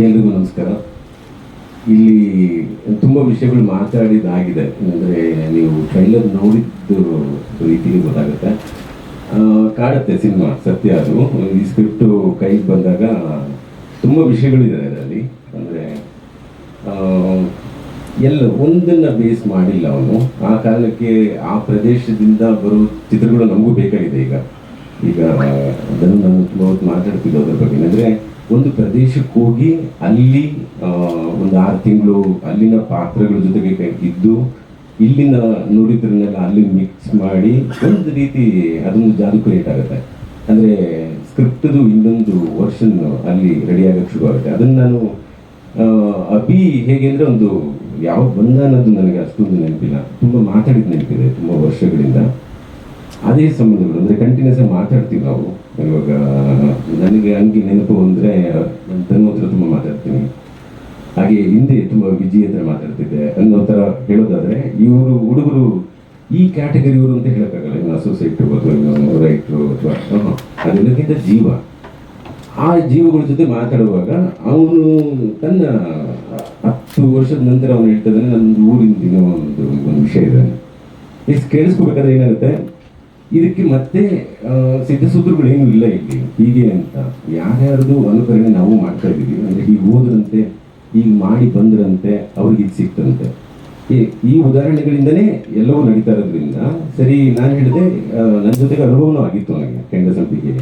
ಎಲ್ರಿಗೂ ನಮಸ್ಕಾರ. ಇಲ್ಲಿ ತುಂಬ ವಿಷಯಗಳು ಮಾತಾಡಿದಾಗಿದೆ. ಅಂದರೆ ನೀವು ಟ್ರೈಲರ್ ನೋಡಿದ್ದು ರೀತಿಗೆ ಗೊತ್ತಾಗುತ್ತೆ. ಕಾಡುತ್ತೆ ಸಿನಿಮಾ, ಸತ್ಯ ಅದು. ಈ ಸ್ಕ್ರಿಪ್ಟು ಕೈಗೆ ಬಂದಾಗ ತುಂಬ ವಿಷಯಗಳಿದೆ ಅದರಲ್ಲಿ. ಅಂದರೆ ಎಲ್ಲ ಒಂದನ್ನು ಬೇಸ್ ಮಾಡಿಲ್ಲ ಅವನು. ಆ ಕಾರಣಕ್ಕೆ ಆ ಪ್ರದೇಶದಿಂದ ಬರೋ ಚಿತ್ರಗಳು ನಮಗೂ ಬೇಕಾಗಿದೆ. ಈಗ ಅದನ್ನು ನಾನು ತುಂಬ ಹೊತ್ತು ಮಾತಾಡ್ತಿದ್ದೆ ಅದ್ರ ಬಗ್ಗೆ. ಅಂದರೆ ಒಂದು ಪ್ರದೇಶಕ್ಕೆ ಹೋಗಿ ಅಲ್ಲಿ ಒಂದು 6 ತಿಂಗಳು ಅಲ್ಲಿನ ಪಾತ್ರಗಳ ಜೊತೆಗೆ ಇದ್ದು ಇಲ್ಲಿನ ನೋಡಿದ್ರನ್ನೆಲ್ಲ ಅಲ್ಲಿ ಮಿಕ್ಸ್ ಮಾಡಿ ಒಂದು ರೀತಿ ಅದೊಂದು ಜಾದು ಕ್ರಿಯೇಟ್ ಆಗುತ್ತೆ. ಅಂದರೆ ಸ್ಕ್ರಿಪ್ಟದು ಇನ್ನೊಂದು ವರ್ಷನ್ ಅಲ್ಲಿ ರೆಡಿ ಆಗೋಕ್ಕೆ ಶುರು ಆಗುತ್ತೆ. ಅದನ್ನು ನಾನು ಅಭಿ ಹೇಗೆ ಅಂದರೆ ಒಂದು ಯಾವ ಬಂದ ಅನ್ನೋದು ನನಗೆ ಅಷ್ಟೊಂದು ನೆನಪಿಲ್ಲ. ತುಂಬ ಮಾತಾಡಿದ ನೆನಪಿದೆ ತುಂಬ ವರ್ಷಗಳಿಂದ. ಅದೇ ಸಂಬಂಧಗಳು ಅಂದರೆ ಕಂಟಿನ್ಯೂಸ್ ಆಗಿ ಮಾತಾಡ್ತೀವಿ ನಾವು. ಇವಾಗ ನನಗೆ ಹಂಗೆ ನೆನಪು ಅಂದರೆ ನಾನು ತನ್ನ ಹತ್ರ ತುಂಬ ಮಾತಾಡ್ತೀನಿ. ಹಾಗೆ ಹಿಂದೆ ತುಂಬ ವಿಜಯ್ ಹತ್ರ ಮಾತಾಡ್ತಿದ್ದೆ ಅನ್ನೋ ಥರ ಹೇಳೋದಾದರೆ, ಇವರು ಹುಡುಗರು ಈ ಕ್ಯಾಟಗರಿಯವರು ಅಂತ ಹೇಳೋಕ್ಕಾಗಲ್ಲ. ಇನ್ನು ಅಸೋಸಿಯೇಟು ಅಥವಾ ಇನ್ನು ರೈಟ್ರು ಅಥವಾ ಅದೆಲ್ಲಕ್ಕಿಂತ ಜೀವ. ಆ ಜೀವಗಳ ಜೊತೆ ಮಾತಾಡುವಾಗ ಅವನು ತನ್ನ 10 ವರ್ಷದ ನಂತರ ಅವನು ಹೇಳ್ತಾನೆ, ನನ್ನದು ಊರಿನ ದಿನ ಒಂದು ವಿಷಯ ಇದೆ. ಇಷ್ಟು ಕೇಳಿಸ್ಕೋಬೇಕಾದ್ರೆ ಏನಾಗುತ್ತೆ, ಇದಕ್ಕೆ ಮತ್ತೆ ಸಿದ್ಧಸೂತ್ರಗಳೇನು ಇಲ್ಲ ಇಲ್ಲಿ ಹೀಗೆ ಅಂತ. ಯಾರ್ಯಾರ್ದು ಅನುಕರಣೆ ನಾವು ಮಾಡ್ತಾ ಇದ್ದೀವಿ. ಅಂದರೆ ಹೀಗೆ ಹೋದ್ರಂತೆ, ಈಗ ಮಾಡಿ ಬಂದ್ರಂತೆ, ಅವ್ರಿಗೆ ಇದು ಸಿಕ್ತಂತೆ. ಈ ಉದಾಹರಣೆಗಳಿಂದನೇ ಎಲ್ಲವೂ ನಡೀತಾ ಇರೋದ್ರಿಂದ ಸರಿ. ನಾನು ಹೇಳಿದೆ, ನನ್ನ ಜೊತೆಗೆ ಅನುಭವನೂ ಆಗಿತ್ತು ನನಗೆ. ಕೆಂಡ ಸಂಪಿಗೆ,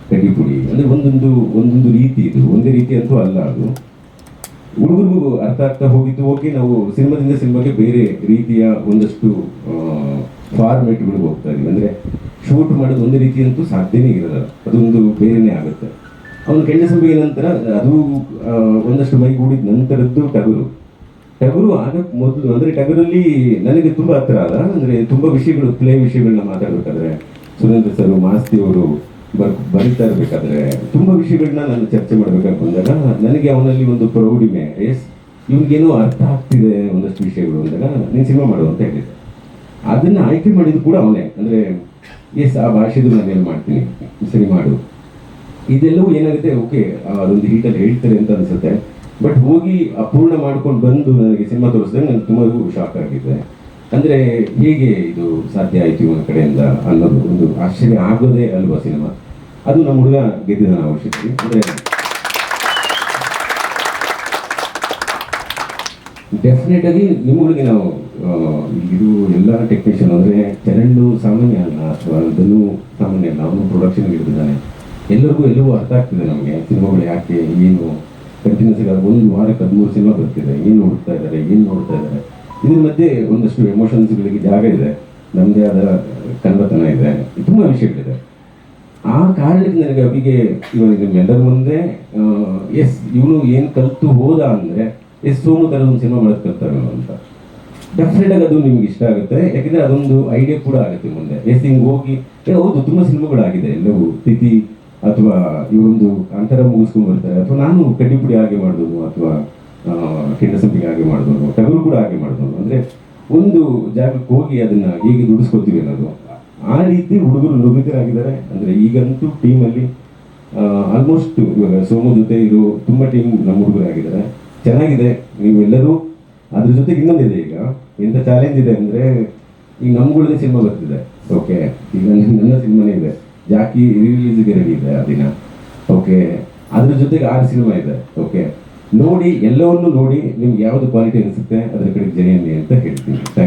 ಕಡ್ಡಿಪುಡಿ ಅಂದರೆ ಒಂದೊಂದು ರೀತಿ. ಇದು ಒಂದೇ ರೀತಿ ಅಂತೂ ಅಲ್ಲ. ಅದು ಹುಡುಗರಿಗೂ ಅರ್ಥ ಆಗ್ತಾ ಹೋಗಿತ್ತು. ಓಕೆ, ನಾವು ಸಿನಿಮಾದಿಂದ ಸಿನಿಮಾಗೆ ಬೇರೆ ರೀತಿಯ ಒಂದಷ್ಟು ಫಾರ್ಮೇಟ್ಗಳಿಗೆ ಹೋಗ್ತಾ ಇದೀವಿ. ಅಂದರೆ ಶೂಟ್ ಮಾಡೋದು ಒಂದು ರೀತಿ ಅಂತೂ ಸಾಧ್ಯನೇ ಇರೋಲ್ಲ, ಅದೊಂದು ಬೇರೆನೇ ಆಗುತ್ತೆ. ಅವನು ಕೆಂಡ ಸಂಪಿಗೆ ನಂತರ ಅದು ಒಂದಷ್ಟು ಮೈಗೂಡಿದ ನಂತರದ್ದು ಟಗರು ಆಗಕ್ಕೆ ಮೊದಲು. ಅಂದರೆ ಟಗರಲ್ಲಿ ನನಗೆ ತುಂಬ ಹತ್ರ ಆದ. ಅಂದರೆ ತುಂಬ ವಿಷಯಗಳು, ಪ್ಲೇ ವಿಷಯಗಳನ್ನ ಮಾತಾಡಬೇಕಾದ್ರೆ ಸುರೇಂದ್ರ ಸರ್, ಮಾಸ್ತಿ ಅವರು ಬರೀತಾ ಇರಬೇಕಾದ್ರೆ ತುಂಬ ವಿಷಯಗಳನ್ನ ನಾನು ಚರ್ಚೆ ಮಾಡಬೇಕಾಗಿ ಬಂದಾಗ ನನಗೆ ಅವನಲ್ಲಿ ಒಂದು ಪ್ರೌಢಿಮೆ, ಇವ್ನಿಗೇನೋ ಅರ್ಥ ಆಗ್ತಿದೆ ಒಂದಷ್ಟು ವಿಷಯಗಳು ಅಂದಾಗ ನೀನು ಸಿನಿಮಾ ಮಾಡು ಅಂತ ಹೇಳಿದ್ದೆ. ಅದನ್ನು ಆಯ್ಕೆ ಮಾಡಿದ್ದು ಕೂಡ ಅವನೇ. ಅಂದರೆ ಆ ಭಾಷೆದು ನಾನೇನು ಮಾಡ್ತೀನಿ, ಸರಿ ಮಾಡು. ಇದೆಲ್ಲವೂ ಏನಾಗುತ್ತೆ, ಓಕೆ ಅದೊಂದು ಹೀಟಲ್ಲಿ ಹೇಳ್ತಾರೆ ಅಂತ ಅನಿಸುತ್ತೆ. ಬಟ್ ಹೋಗಿ ಅಪೂರ್ಣ ಮಾಡ್ಕೊಂಡು ಬಂದು ನನಗೆ ಸಿನಿಮಾ ತೋರಿಸಿದಾಗ ನನಗೆ ತುಂಬ ಶಾಕ್ ಆಗಿದೆ. ಅಂದರೆ ಹೇಗೆ ಇದು ಸಾಧ್ಯ ಆಯಿತು ಇವನ ಕಡೆಯಿಂದ ಅನ್ನೋದು ಒಂದು ಆಶ್ಚರ್ಯ ಆಗೋದೇ ಅಲ್ವಾ ಸಿನಿಮಾ. ಅದು ನಮ್ಮ ಹುಡುಗ ಗೆದ್ದಿದ ಅವಶ್ಯಕತೆ. ಅಂದರೆ ಡೆಫಿನೆಟ್ ಆಗಿ ನಿಮ್ಮಗಳಿಗೆ ನಾವು ಇದು ಎಲ್ಲ ಟೆಕ್ನಿಷಿಯನ್ ಅಂದರೆ ಚರಂಡು ಸಾಮಾನ್ಯ ಅಲ್ಲ, ಅಥವಾ ಅದನ್ನು ಸಾಮಾನ್ಯ ಅಲ್ಲ. ಅವನು ಪ್ರೊಡಕ್ಷನ್ಗೆ ಇರ್ತಿದ್ದಾನೆ. ಎಲ್ಲವೂ ಅರ್ಥ ಆಗ್ತಿದೆ ನಮಗೆ. ಸಿನಿಮಾಗಳು ಯಾಕೆ, ಏನು ಕಂಟಿನ್ಯೂಸ್ ಆಗಿ ಒಂದು ವಾರಕ್ಕೆ 13 ಸಿನಿಮಾ ಬರ್ತಿದೆ, ಏನು ನೋಡ್ತಾ ಇದ್ದಾರೆ. ಇದ್ರ ಮಧ್ಯೆ ಒಂದಷ್ಟು ಎಮೋಷನ್ಸ್ಗಳಿಗೆ ಜಾಗ ಇದೆ, ನಮ್ಮದೇ ಆದ ಕನ್ನಡತನ ಇದೆ, ತುಂಬ ವಿಷಯಗಳಿದೆ. ಆ ಕಾರಣಕ್ಕೆ ನನಗೆ ಅವಿಗೆ ಇವಾಗ ನಿಮ್ಮೆಲ್ಲರ ಮುಂದೆ ಇವನು ಏನು ಕಲಿತು ಹೋದ ಅಂದರೆ ಸೋಮು ಥರ ಒಂದು ಸಿನಿಮಾ ಮಾಡೋದು ಕಲ್ತಾರೋ ಅಂತ. ಡೆಫಿನೆಟ್ ಆಗಿ ಅದು ನಿಮ್ಗೆ ಇಷ್ಟ ಆಗುತ್ತೆ. ಯಾಕೆಂದರೆ ಅದೊಂದು ಐಡಿಯಾ ಕೂಡ ಆಗುತ್ತೆ ಮುಂದೆ. ಹಿಂಗೆ ಹೋಗಿ ಹೌದು ತುಂಬ ಸಿನಿಮಾಗಳಾಗಿದೆ, ಎಲ್ಲವೂ ತಿಥಿ ಅಥವಾ ಇವೊಂದು ಅಂತರ ಮುಗಿಸ್ಕೊಂಡ್ಬರ್ತಾರೆ, ಅಥವಾ ನಾನು ಕಡ್ಡಿಪುಡಿ ಹಾಗೆ ಮಾಡಿದವನು, ಅಥವಾ ಕೆಂಡ ಸಂಪಿಗೆ ಹಾಗೆ ಮಾಡಿದವನು, ಟಗರು ಕೂಡ ಹಾಗೆ ಮಾಡಿದವನು. ಅಂದರೆ ಒಂದು ಜಾಗಕ್ಕೆ ಹೋಗಿ ಅದನ್ನು ಹೇಗೆ ದುಡಿಸ್ಕೊತೀವಿ ಅನ್ನೋದು. ಆ ರೀತಿ ಹುಡುಗರು ನುಗ್ಗಿತರಾಗಿದ್ದಾರೆ. ಅಂದರೆ ಈಗಂತೂ ಟೀಮಲ್ಲಿ ಆಲ್ಮೋಸ್ಟ್ ಇವಾಗ ಸೋಮು ಜೊತೆ ಇರೋ ತುಂಬ ಟೀಮ್ ನಮ್ಮ ಹುಡುಗರಾಗಿದ್ದಾರೆ. ಚೆನ್ನಾಗಿದೆ. ನೀವೆಲ್ಲರೂ ಅದ್ರ ಜೊತೆಗೆ ಇನ್ನೊಂದಿದೆ. ಈಗ ಎಂಥ ಚಾಲೆಂಜ್ ಇದೆ ಅಂದರೆ, ಈಗ ನಮ್ಗಳದೇ ಸಿನಿಮಾ ಬರ್ತಿದೆ. ಓಕೆ, ಈಗ ನನ್ನ ಸಿನಿಮಾನೇ ಇದೆ, ಜಾಕಿ ರಿಲೀಸ್ಗೆ ರೆಡಿ ಇದೆ ಆ ದಿನ. ಓಕೆ, ಅದ್ರ ಜೊತೆಗೆ 6 ಸಿನಿಮಾ ಇದೆ. ಓಕೆ, ನೋಡಿ, ಎಲ್ಲವನ್ನೂ ನೋಡಿ ನಿಮ್ಗೆ ಯಾವುದು ಕ್ವಾಲಿಟಿ ಅನಿಸುತ್ತೆ ಅದ್ರ ಕಡೆಗೆ ಜನ ಅಂತ ಹೇಳ್ತೀನಿ. Thank you.